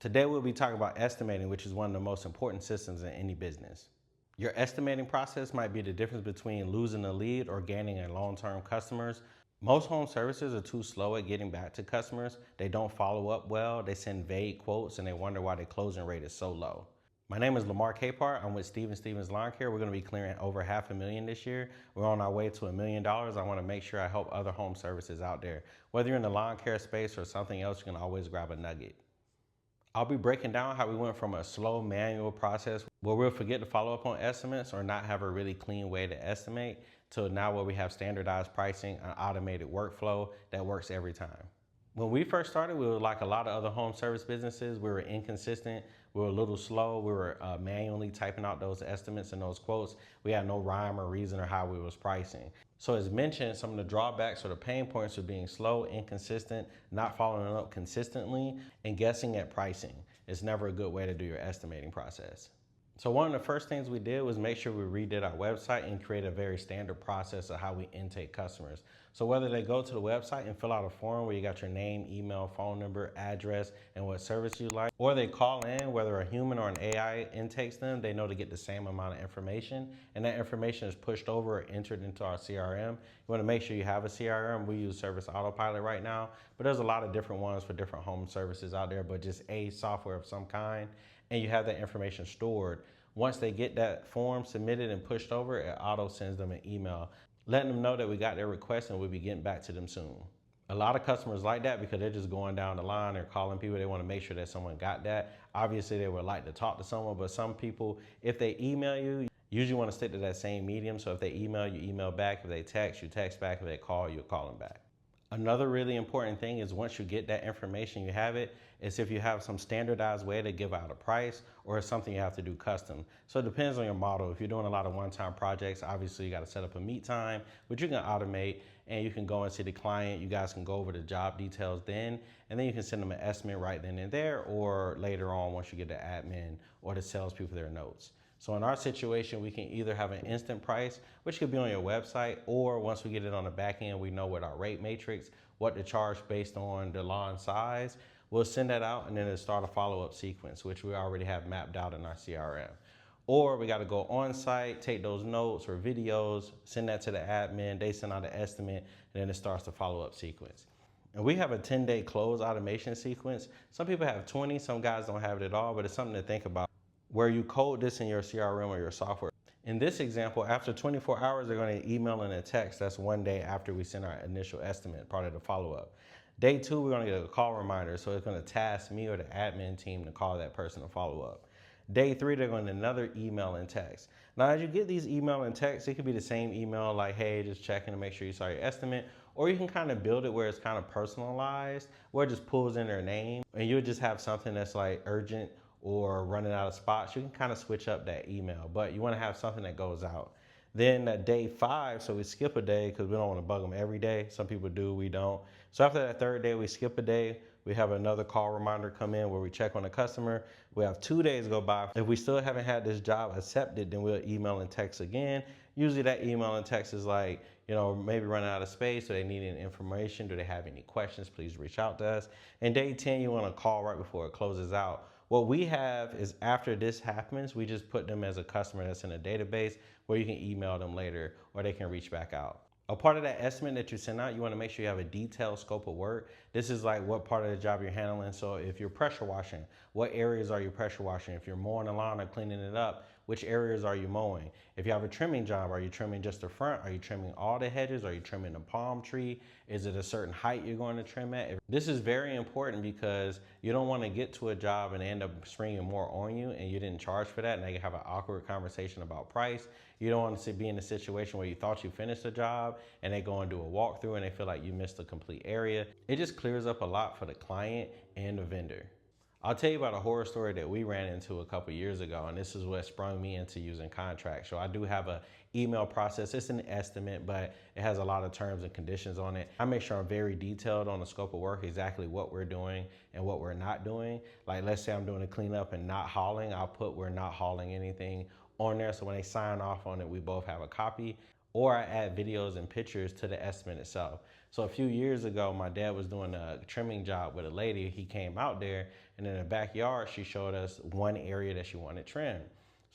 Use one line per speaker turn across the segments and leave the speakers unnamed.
Today we'll be talking about estimating, which is one of the most important systems in any business. Your estimating process might be the difference between losing a lead or gaining a long-term customers. Most home services are too slow at getting back to customers. They don't follow up well, they send vague quotes, and they wonder why their closing rate is so low. My name is Lamar Capehart. I'm with Stevens Lawn Care. We're going to be clearing over $500,000 this year. We're on our way to $1 million. I want to make sure I help other home services out there. Whether you're in the lawn care space or something else, you can always grab a nugget. I'll be breaking down how we went from a slow manual process where we'll forget to follow up on estimates or not have a really clean way to estimate to now where we have standardized pricing, an automated workflow that works every time. When we first started, we were like a lot of other home service businesses. We were inconsistent. We were a little slow. We were manually typing out those estimates and those quotes. We had no rhyme or reason or how we was pricing. So as mentioned, some of the drawbacks or the pain points of being slow, inconsistent, not following up consistently, and guessing at pricing. It's never a good way to do your estimating process. So one of the first things we did was make sure we redid our website and create a very standard process of how we intake customers. So whether they go to the website and fill out a form where you got your name, email, phone number, address, and what service you like, or they call in, whether a human or an AI intakes them, they know to get the same amount of information, and that information is pushed over or entered into our CRM. You want to make sure you have a CRM. We use Service Autopilot right now, but there's a lot of different ones for different home services out there, but just a software of some kind, and you have that information stored. Once they get that form submitted and pushed over, it auto sends them an email, letting them know that we got their request and we'll be getting back to them soon. A lot of customers like that because they're just going down the line, they're calling people, they want to make sure that someone got that. Obviously they would like to talk to someone, but some people, if they email you, usually want to stick to that same medium. So if they email, you email back. If they text, you text back. If they call, you call them back. Another really important thing is once you get that information, you have it, is if you have some standardized way to give out a price or it's something you have to do custom. So it depends on your model. If you're doing a lot of one-time projects, obviously you got to set up a meet time, which you can automate and you can go and see the client. You guys can go over the job details then, and then you can send them an estimate right then and there or later on once you get the admin or the salespeople their notes. So in our situation, we can either have an instant price, which could be on your website, or once we get it on the back end, we know with our rate matrix, what to charge based on the lawn size. We'll send that out and then it'll start a follow-up sequence, which we already have mapped out in our CRM. Or we got to go on site, take those notes or videos, send that to the admin, they send out an estimate, and then it starts the follow-up sequence. And we have a 10-day close automation sequence. Some people have 20, some guys don't have it at all, but it's something to think about, where you code this in your CRM or your software. In this example, after 24 hours, they're going to email and a text. That's 1 day after we send our initial estimate, part of the follow-up. Day 2, we're going to get a call reminder. So it's going to task me or the admin team to call that person to follow up. Day 3, they're going to another email and text. Now, as you get these email and text, it could be the same email like, hey, just checking to make sure you saw your estimate. Or you can kind of build it where it's kind of personalized, where it just pulls in their name. And you'll just have something that's like urgent or running out of spots. You can kind of switch up that email, but you want to have something that goes out. Then at day 5, so we skip a day because we don't want to bug them every day. Some people do, we don't. So after that 3rd day, we skip a day. We have another call reminder come in where we check on the customer. We have 2 days go by. If we still haven't had this job accepted, then we'll email and text again. Usually that email and text is like, maybe running out of space, so they need any information. Do they have any questions? Please reach out to us. And day 10, you want to call right before it closes out. What we have is after this happens, we just put them as a customer that's in a database where you can email them later or they can reach back out. A part of that estimate that you send out, you want to make sure you have a detailed scope of work. This is like what part of the job you're handling. So if you're pressure washing, what areas are you pressure washing? If you're mowing the lawn or cleaning it up, which areas are you mowing? If you have a trimming job, are you trimming just the front? Are you trimming all the hedges? Are you trimming the palm tree? Is it a certain height you're going to trim at? This is very important because you don't want to get to a job and end up springing more on you and you didn't charge for that, and now you have an awkward conversation about price. You don't want to be in a situation where you thought you finished a job and they go and do a walkthrough and they feel like you missed a complete area. It just clears up a lot for the client and the vendor. I'll tell you about a horror story that we ran into a couple years ago, and this is what sprung me into using contracts. So I do have an email process. It's an estimate, but it has a lot of terms and conditions on it. I make sure I'm very detailed on the scope of work, exactly what we're doing and what we're not doing. Like, let's say I'm doing a cleanup and not hauling, I'll put we're not hauling anything on there. So when they sign off on it, we both have a copy. Or I add videos and pictures to the estimate itself. So a few years ago, my dad was doing a trimming job with a lady. He came out there And in the backyard, she showed us one area that she wanted trimmed.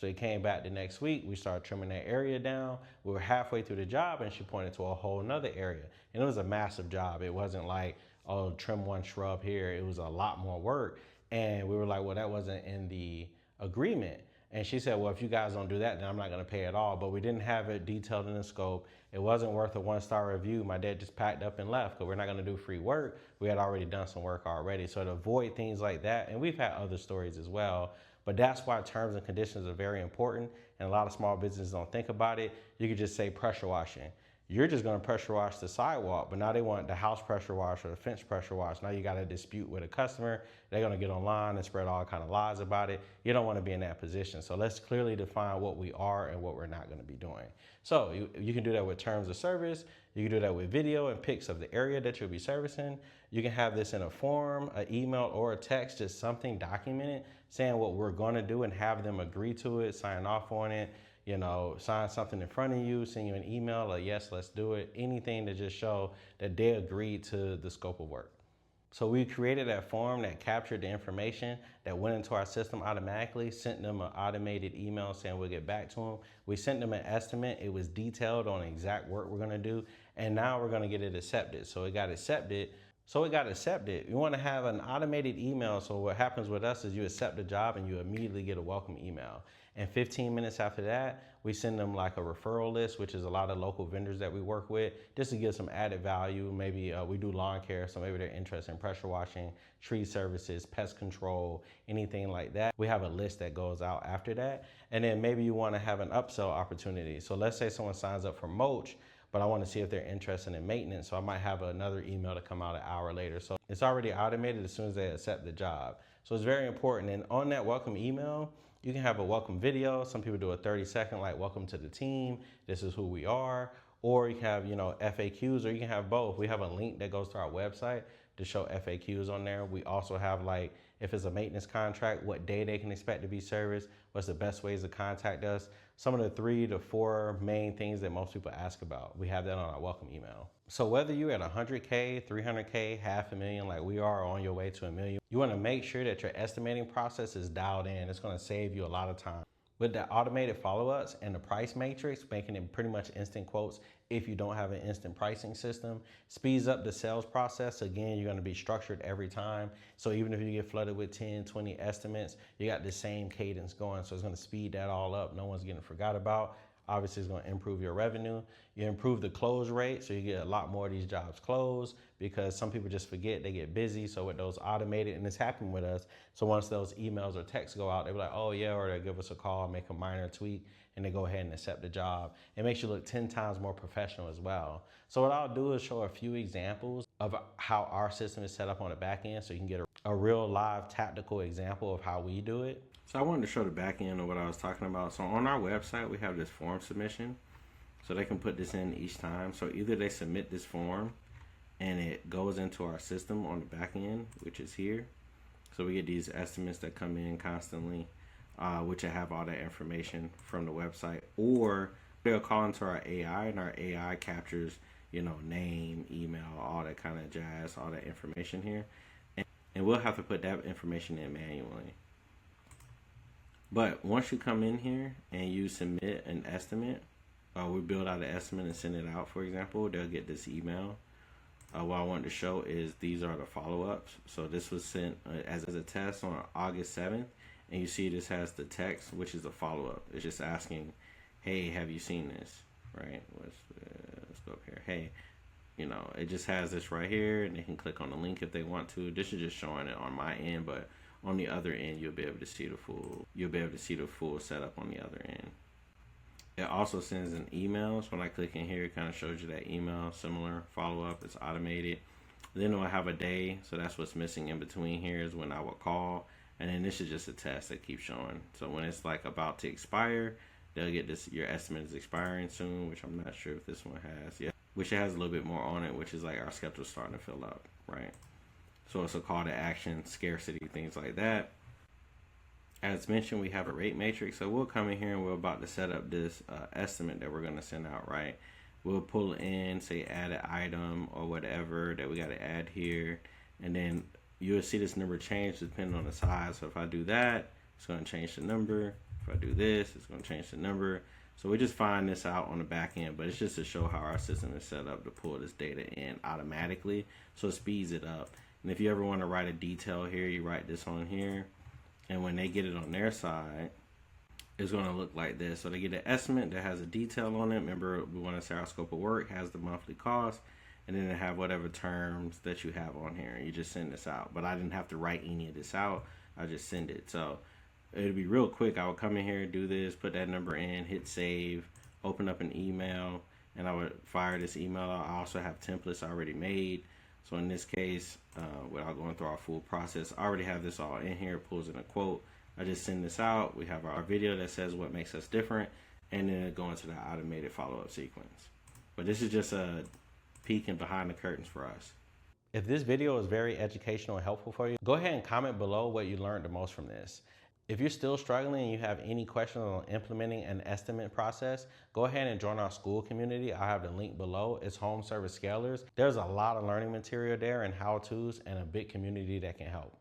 So he came back the next week. We started trimming that area down. We were halfway through the job and she pointed to a whole nother area. And it was a massive job. It wasn't like, oh, trim one shrub here. It was a lot more work. And we were like, well, that wasn't in the agreement. And she said, well, if you guys don't do that, then I'm not going to pay at all. But we didn't have it detailed in the scope. It wasn't worth a 1-star review. My dad just packed up and left because we're not going to do free work. We had already done some work already. So to avoid things like that, and we've had other stories as well, but that's why terms and conditions are very important. And a lot of small businesses don't think about it. You could just say pressure washing. You're just going to pressure wash the sidewalk, but now they want the house pressure wash or the fence pressure wash. Now you got a dispute with a customer. They're going to get online and spread all kind of lies about it. You don't want to be in that position. So let's clearly define what we are and what we're not going to be doing. So you can do that with terms of service. You can do that with video and pics of the area that you'll be servicing. You can have this in a form, an email, or a text, just something documented saying what we're going to do and have them agree to it, sign off on it. You know, sign something in front of you, send you an email, or yes, let's do it. Anything to just show that they agreed to the scope of work. So we created that form that captured the information that went into our system automatically, sent them an automated email saying we'll get back to them. We sent them an estimate. It was detailed on exact work we're gonna do. And now we're gonna get it accepted. So it got accepted. You wanna have an automated email. So what happens with us is you accept the job and you immediately get a welcome email. And 15 minutes after that, we send them like a referral list, which is a lot of local vendors that we work with, just to give some added value. Maybe we do lawn care, so maybe they're interested in pressure washing, tree services, pest control, anything like that. We have a list that goes out after that. And then maybe you want to have an upsell opportunity. So let's say someone signs up for mulch, but I want to see if they're interested in maintenance. So I might have another email to come out an hour later. So it's already automated as soon as they accept the job. So it's very important. And on that welcome email, you can have a welcome video. Some people do a 30-second, like, welcome to the team. This is who we are. Or you can have, FAQs, or you can have both. We have a link that goes to our website to show FAQs on there. We also have, like, if it's a maintenance contract, what day they can expect to be serviced, what's the best ways to contact us. Some of the 3 to 4 main things that most people ask about. We have that on our welcome email. So whether you're at 100K, 300K, $500,000, like we are on your way to $1 million, you want to make sure that your estimating process is dialed in. It's going to save you a lot of time. With the automated follow-ups and the price matrix, making it pretty much instant quotes if you don't have an instant pricing system, speeds up the sales process. Again, you're going to be structured every time. So even if you get flooded with 10, 20 estimates, you got the same cadence going. So it's going to speed that all up. No one's getting forgot about. Obviously, it's going to improve your revenue. You improve the close rate, so you get a lot more of these jobs closed because some people just forget, they get busy. So with those automated, and it's happened with us, so once those emails or texts go out, they're like, oh yeah, or they give us a call, make a minor tweak, and they go ahead and accept the job. It makes you look 10 times more professional as well. So what I'll do is show a few examples of how our system is set up on the back end so you can get a real live tactical example of how we do it. So I wanted to show the back end of what I was talking about. So on our website, we have this form submission. So they can put this in each time. So either they submit this form and it goes into our system on the back end, which is here. So we get these estimates that come in constantly, which have all that information from the website. Or they'll call into our AI, and our AI captures, name, email, all that kind of jazz, all that information here. And we'll have to put that information in manually. But once you come in here and you submit an estimate, we build out an estimate and send it out, for example, they'll get this email. What I wanted to show is these are the follow-ups. So this was sent as a test on August 7th. And you see this has the text, which is a follow-up. It's just asking, hey, have you seen this? Right? Let's go up here. Hey, it just has this right here, and they can click on the link if they want to. This is just showing it on my end, but on the other end, you'll be able to see the full setup on the other end. It also sends an email. So when I click in here, it kind of shows you that email, similar follow-up. It's automated. Then it'll have a day. So that's what's missing in between here is when I would call. And then this is just a test that keeps showing. So when it's like about to expire, they'll get this, your estimate is expiring soon, which I'm not sure if this one has yet. Which it has a little bit more on it, which is like our schedule's starting to fill up, right? So it's a call to action, scarcity, things like that. As mentioned, we have a rate matrix. So we'll come in here and we're about to set up this estimate that we're going to send out, right? We'll pull in, say, add an item or whatever that we got to add here. And then, you will see this number change depending on the size. So if I do that, it's going to change the number. If I do this, it's going to change the number. So we just find this out on the back end, but it's just to show how our system is set up to pull this data in automatically. So it speeds it up. And if you ever want to write a detail here, you write this on here. And when they get it on their side, it's going to look like this. So they get an estimate that has a detail on it. Remember, we want to say our scope of work has the monthly cost, and then they have whatever terms that you have on here. You just send this out. But I didn't have to write any of this out. I just send it. So it'll be real quick. I would come in here, do this, put that number in, hit save, open up an email, and I would fire this email out. I also have templates already made. So in this case, without going through our full process, I already have this all in here. It pulls in a quote. I just send this out. We have our video that says what makes us different, and then it go into the automated follow-up sequence. But this is just a peeking behind the curtains for us. If this video is very educational and helpful for you, go ahead and comment below what you learned the most from this. If you're still struggling and you have any questions on implementing an estimate process, go ahead and join our school community. I have the link below. It's Home Service Scalers. There's a lot of learning material there and how-tos and a big community that can help.